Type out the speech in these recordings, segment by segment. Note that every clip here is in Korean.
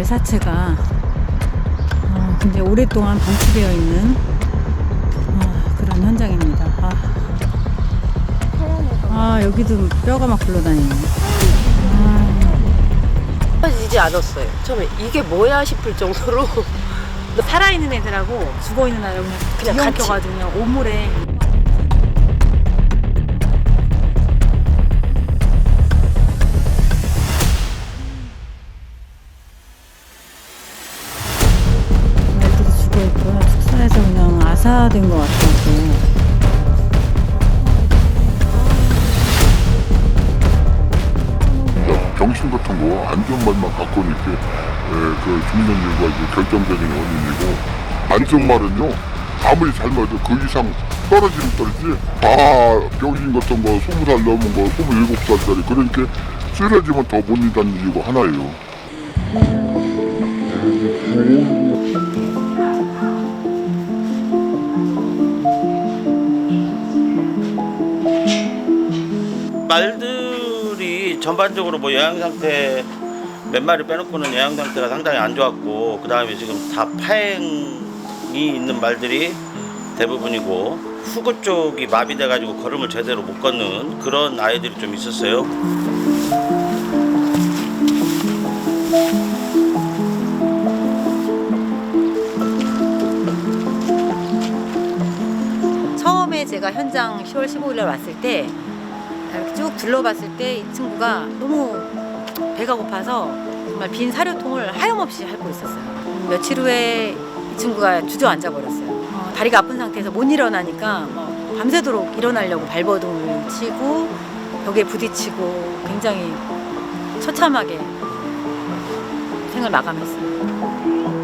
사체가 굉장히 오랫동안 방치되어 있는 그런 현장입니다. 여기도 뼈가 막 굴러다니네. 이제 알았어요. 처음에 이게 뭐야 싶을 정도로 살아있는 애들하고 죽어있는 애들 그냥 같이 껴가지고 그냥 오물에. 애들이 죽어있고 축사에서 그냥 아사된 것 같아서. 정신 같은 거 안전말만 갖고 있는 게 그 죽는 일과 이제 결정적인 원인이고, 안전말은요 아무리 잘 맞아도 그 이상 떨어지는 떨어지지. 병신 같은 거 20살 넘은 거 27살짜리 그러니까 쓰러지면 더 못 일다는 이유가 하나예요. 말들이 전반적으로 뭐 영양 상태 몇 마리 빼놓고는 영양 상태가 상당히 안 좋았고, 그 다음에 지금 다 파행이 있는 말들이 대부분이고, 후구 쪽이 마비돼 가지고 걸음을 제대로 못 걷는 그런 아이들이 좀 있었어요. 처음에 제가 현장 10월 15일에 왔을 때 이렇게 쭉 둘러봤을 때 이 친구가 너무 배가 고파서 정말 빈 사료통을 하염없이 핥고 있었어요. 며칠 후에 이 친구가 주저앉아 버렸어요. 다리가 아픈 상태에서 못 일어나니까 밤새도록 일어나려고 발버둥을 치고 벽에 부딪히고 굉장히 처참하게 생을 마감했어요.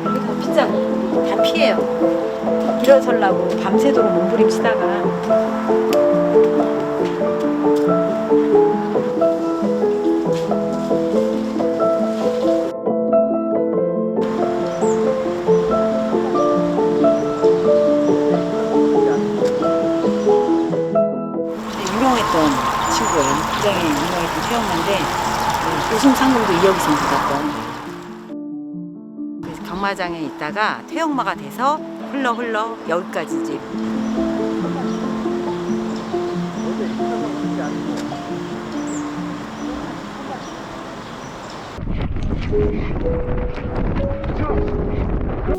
여기도 핏자국 다 피해요. 일어서려고 밤새도록 몸부림치다가 유명했던 친구예요. 굉장히 유명했던 태영만데 우승 상금도 2억 이상 받았던. 그래서 경마장에 있다가 태영마가 돼서 흘러 여기까지 이제.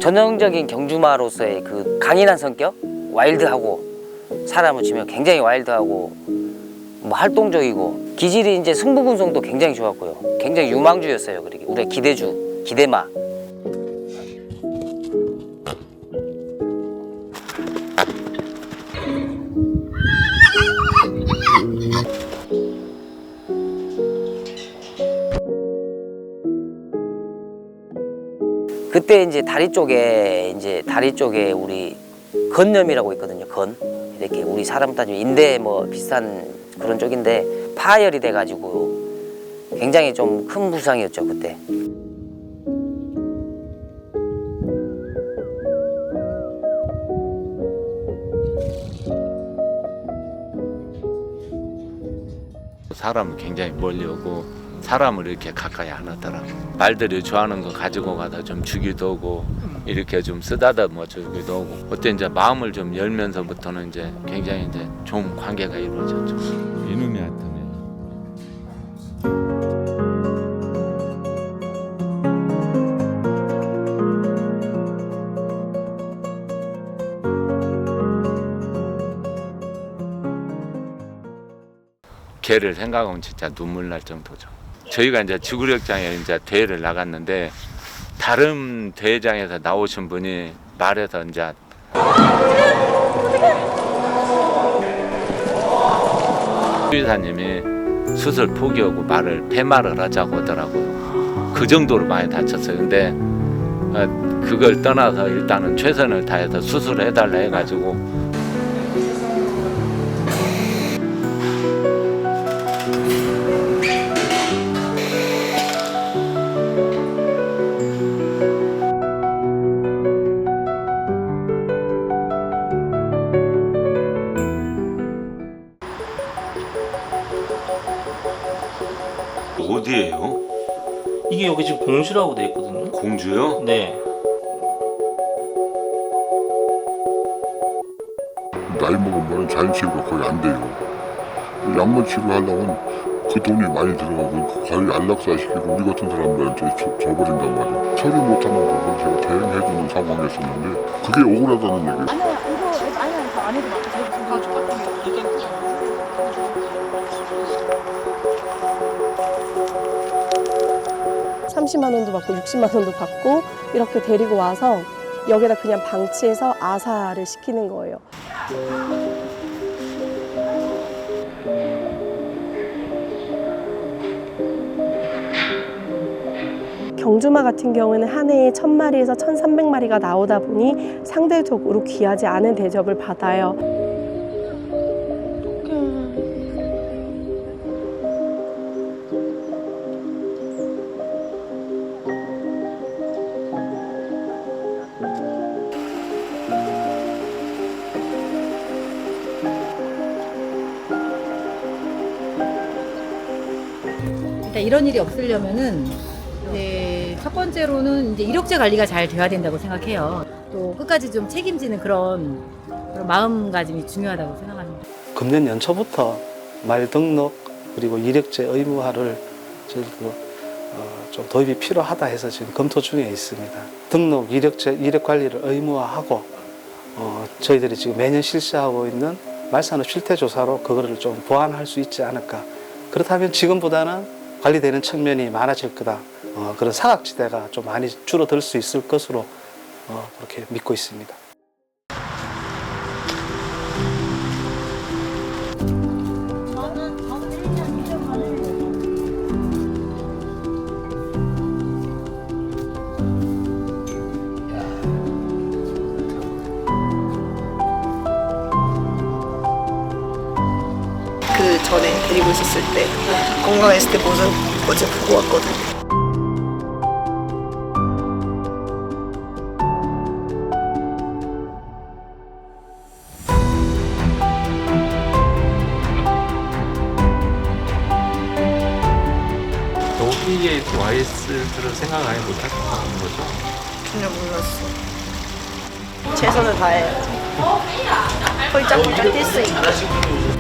전형적인 경주마로서의 그 강인한 성격, 와일드하고 사람을 치면 굉장히 와일드하고 뭐 활동적이고, 기질이 이제 승부근성도 굉장히 좋았고요. 굉장히 유망주였어요. 그렇게 우리가 기대주, 기대마. 그때 이제 다리 쪽에 우리 건염이라고 있거든요. 이렇게 우리 사람 따지면 인대 뭐 비슷한 그런 쪽인데 파열이 돼가지고 굉장히 좀 큰 부상이었죠 그때. 사람은 굉장히 멀리 오고 사람을 이렇게 가까이 안 하더라고. 말들이 좋아하는 거 가지고 가다 좀 주기도 하고 이렇게 좀 쓰다듬어 주기도 하고, 그때 이제 마음을 좀 열면서부터는 이제 굉장히 이제 좋은 관계가 이루어졌죠. 이놈이 하여튼 개를 생각하면 진짜 눈물 날 정도죠. 저희가 이제 지구력장에 이제 대회를 나갔는데 다른 대회장에서 나오신 분이 말해서 이제 수의사님이 수술 포기하고 폐말을 하자고 하더라고요. 그 정도로 많이 다쳤어요. 근데 그걸 떠나서 일단은 최선을 다해서 수술을 해달라 해가지고 어디예요? 이게 여기 지금 공주라고 돼 있거든요. 공주요? 네. 나이 먹으면 자연치유가 거의 안 돼요. 약물 치료하려면 그 돈이 많이 들어가고 거의 안락사시키고 우리 같은 사람들한테 줘버린단 말이에요. 처리 못하는 부분 제가 대행해주는 상황이었었는데 그게 억울하다는 얘기예요. 아니야 이거 아니야 저안 해도 막 30만 원도 받고 60만 원도 받고 이렇게 데리고 와서 여기다 그냥 방치해서 아사를 시키는 거예요. 경주마 같은 경우는 한 해에 1000마리에서 1300마리가 나오다 보니 상대적으로 귀하지 않은 대접을 받아요. 일단 이런 일이 없으려면은 이제 첫 번째로는 이제 이력제 관리가 잘 돼야 된다고 생각해요. 또 끝까지 좀 책임지는 그런 마음가짐이 중요하다고 생각합니다. 금년 연초부터 말 등록 그리고 이력제 의무화를 저희도 좀 도입이 필요하다 해서 지금 검토 중에 있습니다. 등록 이력제 이력 관리를 의무화하고 저희들이 지금 매년 실시하고 있는 말산업 실태 조사로 그거를 좀 보완할 수 있지 않을까. 그렇다면 지금보다는 관리되는 측면이 많아질 거다. 그런 사각지대가 좀 많이 줄어들 수 있을 것으로 그렇게 믿고 있습니다. 그 전에 데리고 있었을 때 건강했을 때 모습 어제 보고 왔거든요. 여기에 와 있을 줄은 생각 아예 못했던 거죠. 전혀 몰랐어. 최선을 다해야지. 홀짝홀짝 뛸 수 있게.